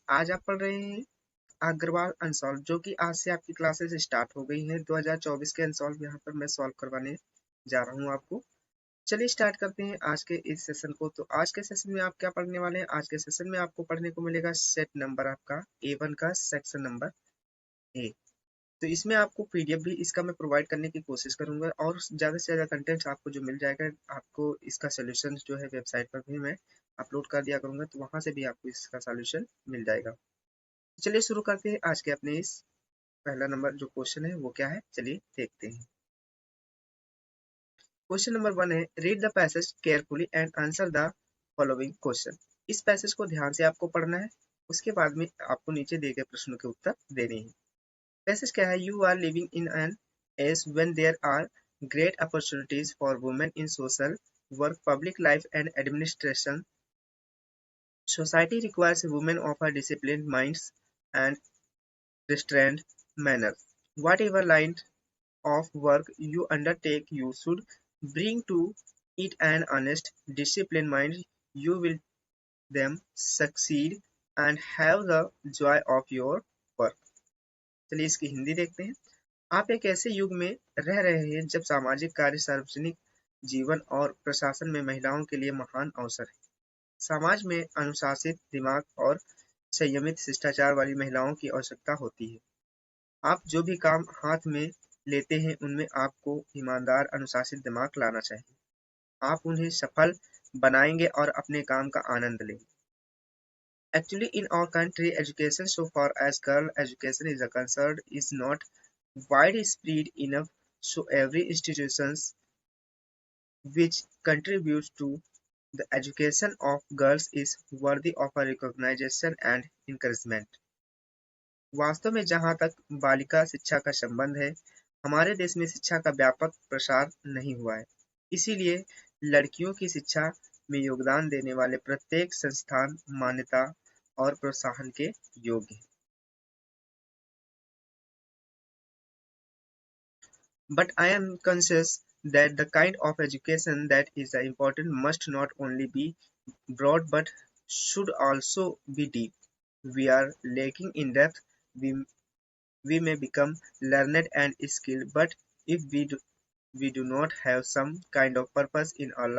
आज आप पढ़ रहे हैं अग्रवाल अनसॉल्व, जो कि आज से आपकी क्लासेस स्टार्ट हो गई हैं। 2024 के अनसॉल्व यहाँ पर मैं सॉल्व करवाने जा रहा हूँ आपको। चलिए स्टार्ट करते हैं आज के इस सेशन को। तो आज के सेशन में आप क्या पढ़ने वाले हैं? आज के सेशन में आपको पढ़ने को मिलेगा सेट नंबर आपका A1 का सेक्शन नंबर ए। तो इसमें आपको पीडीएफ भी इसका मैं प्रोवाइड करने की कोशिश करूंगा और ज़्यादा से ज़्यादा कंटेंट्स आपको जो मिल जाएगा, आपको इसका सोल्यूशन जो है वेबसाइट पर भी मैं अपलोड कर दिया करूंगा, तो वहां से भी आपको इसका सोल्यूशन मिल जाएगा। चलिए शुरू करते हैं आज के अपने इस पहला नंबर जो क्वेश्चन है वो क्या है, चलिए देखते हैं। क्वेश्चन नंबर 1 है, read the passage carefully and answer the following question. इस पैसेज को ध्यान से आपको पढ़ना है, उसके बाद में आपको नीचे दिए गए प्रश्नों के उत्तर देने हैं। पैसेज क्या है? You are living in an age when there are great opportunities for women in social work, public life and administration. Society requires women of a disciplined minds and restrained manner. Whatever line of work you undertake, you should bring to it an honest, disciplined mind. You will then succeed and have the joy of your work. चलिए इसकी हिंदी देखते हैं। आप एक ऐसे युग में रह रहे हैं जब सामाजिक कार्य, सार्वजनिक जीवन और प्रशासन में महिलाओं के लिए महान अवसर है। समाज में अनुशासित दिमाग और संयमित शिष्टाचार वाली महिलाओं की आवश्यकता होती है। आप जो भी काम हाथ में लेते हैं उनमें आपको ईमानदार, अनुशासित दिमाग लाना चाहिए। आप उन्हें सफल बनाएंगे और अपने काम का आनंद लेंगे। Actually, in our country, education so far as girl education is concerned is not widespread enough, so every institutions which contributes to the education of girls is worthy of a recognition and encouragement. वास्तव में जहाँ तक बालिका शिक्षा का संबंध है, हमारे देश में शिक्षा का व्यापक प्रसार नहीं हुआ है। इसीलिए लड़कियों की शिक्षा में योगदान देने वाले प्रत्येक संस्थान मान्यता और प्रोत्साहन के योग्य है। But I am conscious that the kind of education that is important must not only be broad but should also be deep. We are lacking in depth. We may become learned and skilled, but if we do not have some kind of purpose in our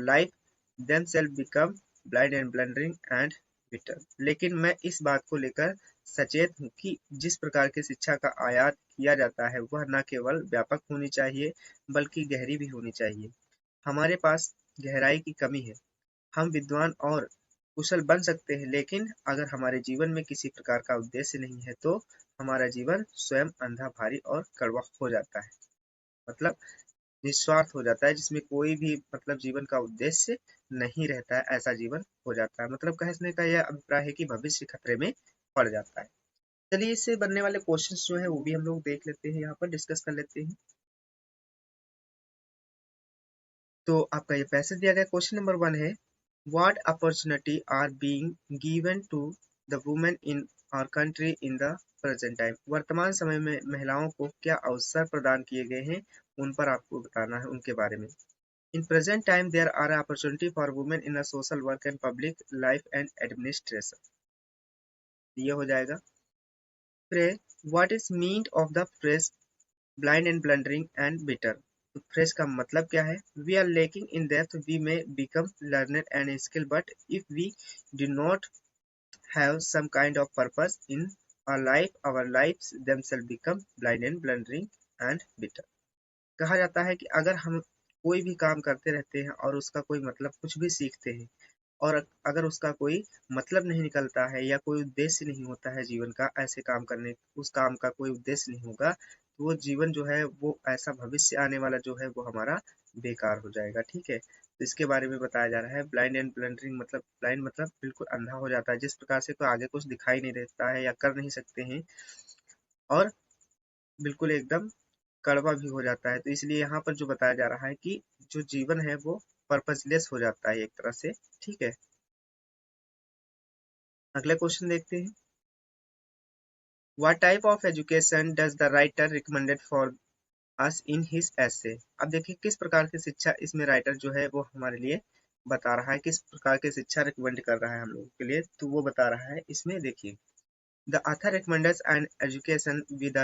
life themselves become blind and blundering and bitter. लेकिन मैं इस बात को लेकर सचेत हूँ कि जिस प्रकार की शिक्षा का आयात किया जाता है वह न केवल व्यापक होनी चाहिए बल्कि गहरी भी होनी चाहिए। हमारे पास गहराई की कमी है। हम विद्वान और कुशल बन सकते हैं, लेकिन अगर हमारे जीवन में किसी प्रकार का उद्देश्य नहीं है तो हमारा जीवन स्वयं अंधा, भारी और कड़वा हो जाता है। मतलब निस्वार्थ हो जाता है, जिसमें कोई भी मतलब जीवन का उद्देश्य नहीं रहता है, ऐसा जीवन हो जाता है। मतलब कहने का यह अभिप्राय है कि भविष्य खतरे में पड़ जाता है। चलिए इससे बनने वाले क्वेश्चंस जो है वो भी हम लोग देख लेते हैं, यहाँ पर डिस्कस कर लेते हैं। तो आपका ये पैसेज दिया गया क्वेश्चन नंबर 1 है, what opportunity are being given to the women in our country in the present time. वर्तमान समय में महिलाओं को क्या अवसर प्रदान किए गए हैं, उन पर आपको बताना है, उनके बारे में। In present time, there are opportunity for women in a social work and public life and administration. ये हो जाएगा। फिर what is meant of the phrase blind and blundering and bitter? तो phrase का मतलब क्या है? We are lacking in depth. We may become learned and skilled, but if we do not have some kind of purpose in our lives themselves become blind and blundering and bitter. कहा जाता है कि अगर हम कोई भी काम करते रहते हैं और उसका कोई मतलब, कुछ भी सीखते हैं और अगर उसका कोई मतलब नहीं निकलता है या कोई उद्देश्य नहीं होता है जीवन का, ऐसे काम करने, उस काम का कोई उद्देश्य नहीं होगा, तो वो जीवन जो है वो ऐसा भविष्य आने वाला जो है वो हमारा बेकार हो जाएगा। ठीक है, तो इसके बारे में बताया जा रहा है। ब्लाइंड एंड ब्लंडरिंग मतलब, ब्लाइंड मतलब बिल्कुल अंधा हो जाता है, जिस प्रकार से कोई आगे कुछ दिखाई नहीं देता है या कर नहीं सकते हैं, और बिल्कुल एकदम कड़वा भी हो जाता है। तो इसलिए यहाँ पर जो बताया जा रहा है कि जो जीवन है वो पर्पसलेस हो जाता है एक तरह से। ठीक है, अगला क्वेश्चन देखते हैं। What type of education does the writer recommended for us in his essay? अब देखिए किस प्रकार की शिक्षा इसमें राइटर जो है वो हमारे लिए बता रहा है किस प्रकार की शिक्षा रिकमेंड कर रहा है हम लोगों के लिए, तो वो बता रहा है इसमें। देखिए, the author recommends an education with a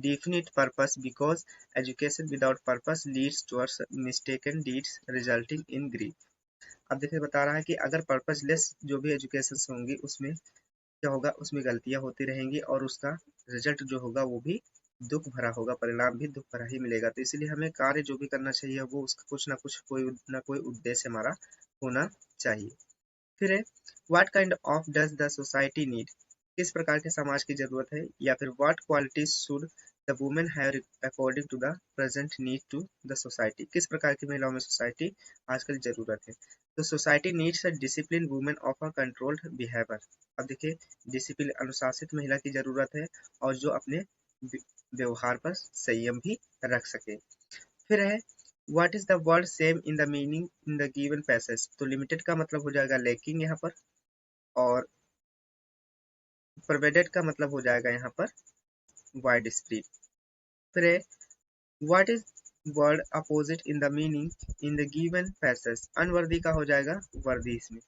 definite purpose because education without purpose leads towards mistaken deeds resulting in grief। अब देखिए बता रहा है कि अगर पर्पसलेस जो भी एजुकेशन होंगी उसमें क्या होगा, उसमें गलतियां होती रहेंगी और उसका रिजल्ट जो होगा वो भी दुख भरा होगा, परिणाम भी दुख भरा ही मिलेगा। तो इसलिए हमें कार्य जो भी करना चाहिए वो उसका कुछ ना कुछ कोई ना कोई उद्देश्य हमारा होना चाहिए। फिर है what kind of does the society need, किस प्रकार के समाज की जरूरत है, या फिर what qualities should the women have according to the present need to the society, किस प्रकार की महिलाओं में सोसाइटी आजकल जरूरत है। तो society needs a discipline women of a controlled behaviour. अब देखिए, डिसिप्लिन अनुशासित महिला की जरूरत है और जो अपने व्यवहार पर संयम भी रख सके। फिर है what is the word same in the meaning in the given passage, तो लिमिटेड का मतलब हो जाएगा लैकिंग यहाँ पर, और प्रोवाइडेड का मतलब हो जाएगा यहाँ पर वाइड स्प्रेड। फिर है what is word opposite in the meaning in the given passage, unworthy का हो जाएगा वर्दी इसमें।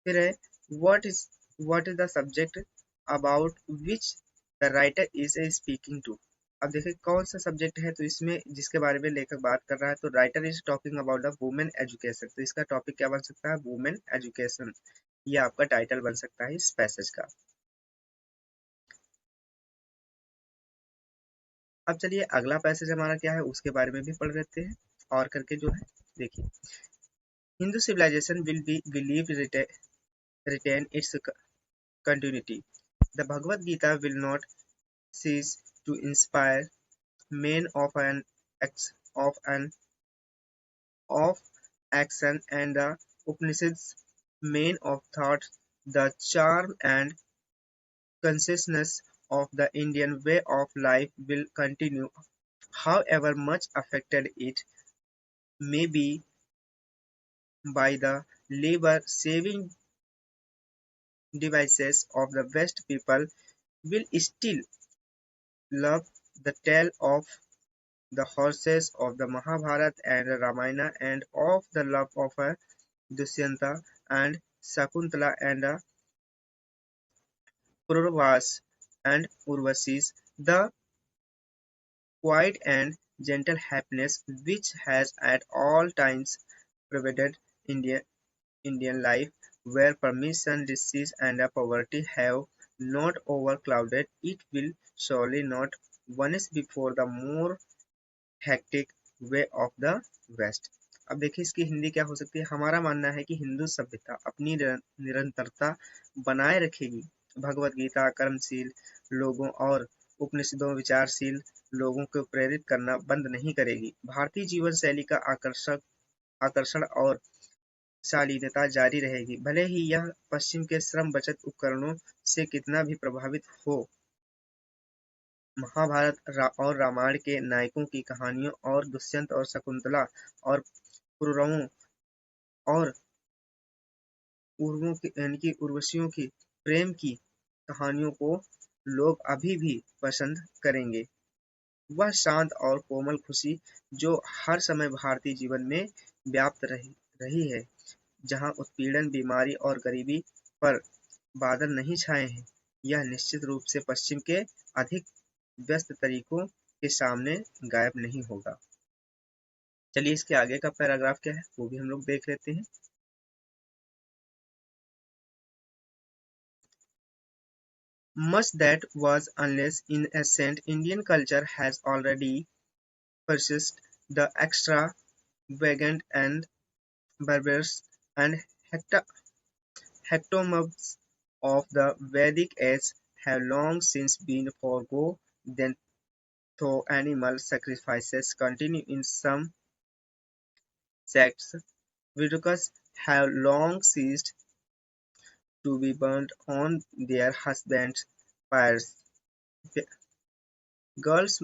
फिर है what is the subject about which the writer is a speaking to. अब देखिए कौन सा सब्जेक्ट है, तो इसमें जिसके बारे में लेखक बात कर रहा है, तो writer is talking about the women education, तो इसका टॉपिक क्या बन सकता है, वुमेन एजुकेशन। ये आपका टाइटल बन सकता है इस पैसेज का। अब चलिए अगला पैसेज हमारा क्या है उसके बारे में भी पढ़ लेते हैं और करके जो है। देखिए, Hindu civilization will be believe retain its continuity. The Bhagavad Gita will not cease to inspire men of action, and the Upanishads men of thought. The charm and consciousness of the Indian way of life will continue, however much affected it may be by the labor-saving devices of the West. People will still love the tale of the horses of the Mahabharata and Ramayana, and of the love of Dushyanta and Sakuntala and Kauravas and Urvasis, the quiet and gentle happiness which has at all times pervaded Indian life, where permission, disease, and poverty have not overclouded it, will surely not vanish before the more hectic way of the West. अब देखिए इसकी हिंदी क्या हो सकती है। हमारा मानना है कि हिंदू सभ्यता अपनी निरंतरता बनाए रखेगी, भगवत गीता कर्मशील लोगों और उपनिषदों विचारशील लोगों को प्रेरित करना बंद नहीं करेगी। भारतीय जीवन शैली का आकर्षण और शालीनता जारी रहेगी, भले ही यह पश्चिम के श्रम बचत उपकरणों से कितना भी प्रभावित हो। महाभारत और रामायण के नायकों की कहानियों और दुष्यंत और शकुंतला और कौरवों और उर्वों की यानी कि उर्वशियों की प्रेम की कहानियों को लोग अभी भी पसंद करेंगे। वह शांत और कोमल खुशी जो हर समय भारतीय जीवन में व्याप्त रही है, जहां उत्पीड़न, बीमारी और गरीबी पर बादल नहीं छाए हैं, यह निश्चित रूप से पश्चिम के अधिक व्यस्त तरीकों के सामने गायब नहीं होगा। चलिए इसके आगे का पैराग्राफ क्या है वो भी हम लोग देख लेते हैं। Much that was unless in ancient Indian culture has already persisted, the extravagant and barbarous and hectomobs of the Vedic age have long since been forgotten, though animal sacrifices continue in some sects. Vidukas have long ceased to be burnt on their husbands' pyres. Girls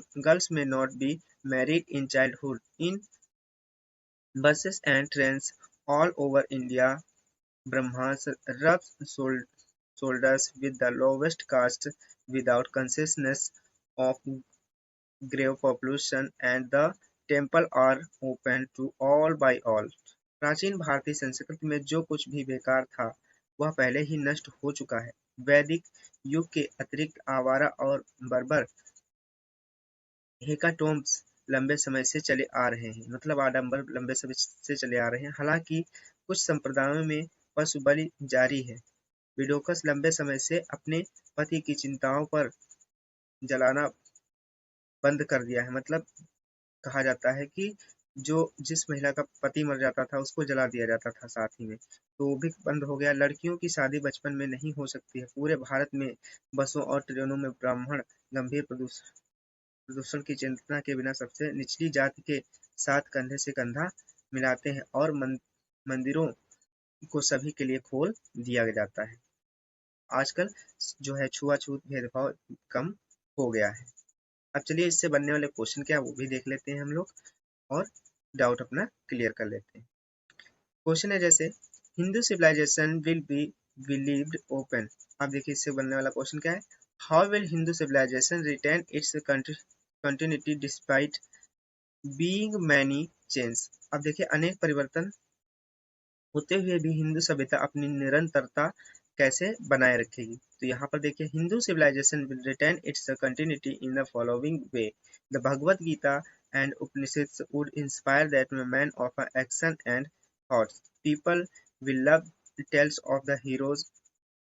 may not be married in childhood. In buses and trains all over India, Brahmans rub shoulders with the lowest caste without consciousness of grave population, and the temple are open to all by all. प्राचीन भारतीय संस्कृति में जो कुछ भी बेकार था वह पहले ही नष्ट हो चुका है। वैदिक युग के अतिरिक्त आवारा और बर्बर हेकाटोम्ब्स लंबे समय से चले आ रहे हैं, मतलब आडंबर लंबे समय से चले आ रहे हैं। हालांकि कुछ संप्रदायों में पशु बलि जारी है। विडोकस लंबे समय से अपने पति की चिंताओं पर जलाना बंद कर दिया है, मतलब कहा जाता है कि जो जिस महिला का पति मर जाता था उसको जला दिया जाता था साथ ही में, तो वो भी बंद हो गया। लड़कियों की शादी बचपन में नहीं हो सकती है। पूरे भारत में बसों और ट्रेनों में ब्राह्मण गंभीर प्रदूषण की चिंता के बिना सबसे निचली जाति के साथ कंधे से कंधा मिलाते हैं और मंदिरों को सभी के लिए खोल दिया जाता है। आजकल जो है छुआछूत भेदभाव कम हो गया है। अब चलिए इससे बनने वाले क्वेश्चन क्या है वो भी देख लेते हैं हम लोग और डाउट अपना क्लियर कर लेते हैं। क्वेश्चन है जैसे Hindu civilization will be believed open. अब देखिए इससे बनने वाला क्वेश्चन क्या है, how will Hindu civilization retain its continuity despite being many change. अब देखिए अनेक परिवर्तन होते हुए भी हिंदू सभ्यता अपनी निरंतरता कैसे बनाए रखेगी। तो यहाँ पर देखिए Hindu civilization will retain its continuity in the following way. The Bhagavad Gita and Upanishads would inspire that man of action and thoughts. People will love tales of the heroes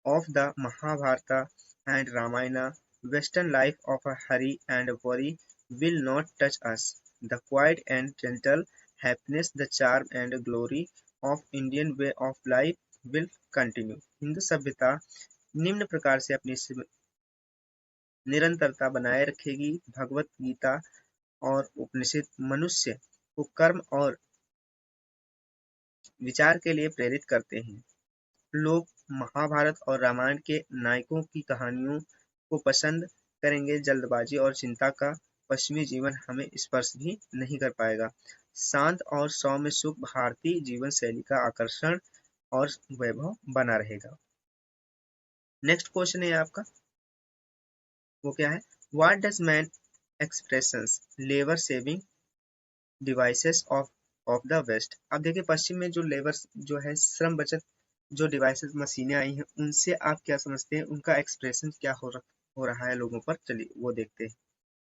of the Mahabharata and Ramayana. Western life of a hurry and worry will not touch us. The quiet and gentle happiness, the charm and glory of Indian way of life will continue. Hindu सभ्यता निम्न प्रकार से अपनी निरंतरता बनाए रखेगी। भगवत गीता और उपनिषद मनुष्य को कर्म और विचार के लिए प्रेरित करते हैं। लोग महाभारत और रामायण के नायकों की कहानियों को पसंद करेंगे। जल्दबाजी और चिंता का पश्चिमी जीवन हमें स्पर्श भी नहीं कर पाएगा। शांत और सौम्य सुख भारतीय जीवन शैली का आकर्षण और वैभव बना रहेगा। नेक्स्ट क्वेश्चन है आपका, वो क्या है, what does man expressions labour saving devices of the West. अब देखिए पश्चिम में जो लेबर जो है श्रम बचत जो डिवाइसेस मशीनें आई हैं उनसे आप क्या समझते हैं, उनका एक्सप्रेशन क्या हो रहा है लोगों पर, चलिए वो देखते हैं।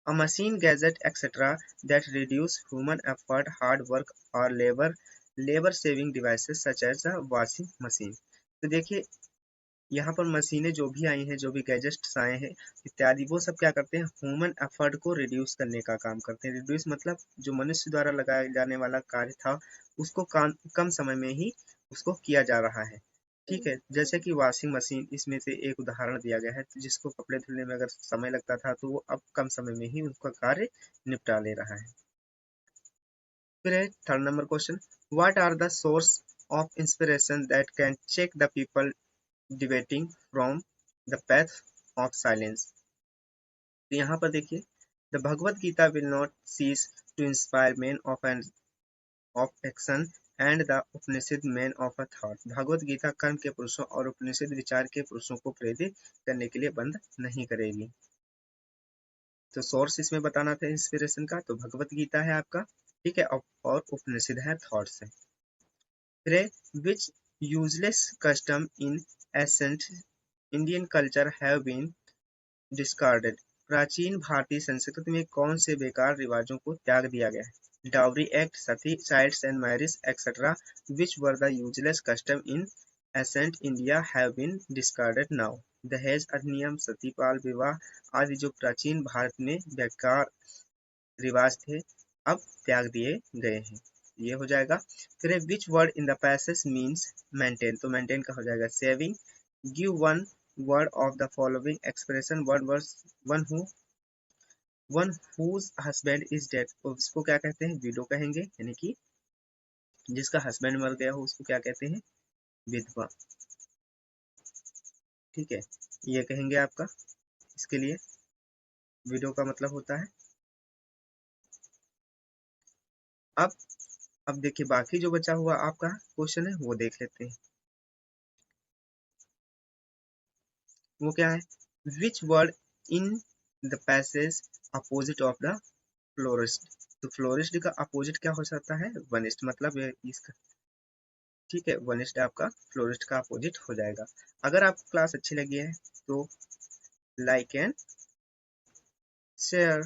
A machine gadget etcetera that reduce human effort hard work और labour saving devices such as a washing machine. तो देखिए यहाँ पर मशीनें जो भी आई हैं, जो भी गैजेट्स आए हैं इत्यादि, वो सब क्या करते हैं, ह्यूमन एफर्ट को रिड्यूस करने का काम करते हैं। रिड्यूस मतलब जो मनुष्य द्वारा लगाए जाने वाला कार्य था उसको कम समय में ही उसको किया जा रहा है। ठीक है, जैसे कि वॉशिंग मशीन इसमें से एक उदाहरण दिया गया है, तो जिसको कपड़े धुलने में अगर समय लगता था तो वो अब कम समय में ही उसका कार्य निपटा ले रहा है। फिर है third number question, what are the source of inspiration that can check the people debating from the path of silence. तो यहाँ पर देखिए the Bhagavad Gita will not cease to inspire man of action and the Upanishad man of a thought. Bhagavad Gita कर्म के पुरुषों और उपनिषद विचार के पुरुषों को प्रेरित करने के लिए बंद नहीं करेगी। तो सोर्स इसमें बताना था इंस्पिरेशन का, तो भगवत गीता है आपका, ठीक है, और उपनिषद है, थॉट्स है। फिर which useless custom in ancient Indian culture have been discarded. प्राचीन भारतीय संस्कृति में कौन से बेकार रिवाजों को त्याग दिया गया है। Dowry act, sati, childs and marriage etcetera which were the useless custom in ancient India have been discarded now. दहेज अधिनियम, सती बाल विवाह आदि जो प्राचीन भारत में बेकार रिवाज थे अब त्याग दिए गए हैं, ये हो जाएगा। फिर which word in the passage means maintain, तो मेंटेन का हो जाएगा saving. Give one word of the following expression, one whose husband is dead, तो उसको क्या कहते हैं, विडो कहेंगे, यानी कि जिसका हस्बैंड मर गया हो उसको क्या कहते हैं, विधवा। ठीक है, ये कहेंगे आपका, इसके लिए विडो का मतलब होता है। अब देखिए बाकी जो बचा हुआ आपका क्वेश्चन है वो देख लेते हैं। वो क्या है, which word in the passage opposite of the florist. तो फ्लोरिस्ट का अपोजिट क्या हो सकता है, वनिस्ट, मतलब इसका ठीक है, वनिस्ट आपका फ्लोरिस्ट का अपोजिट हो जाएगा। अगर आपको क्लास अच्छी लगी है तो लाइक एंड शेयर।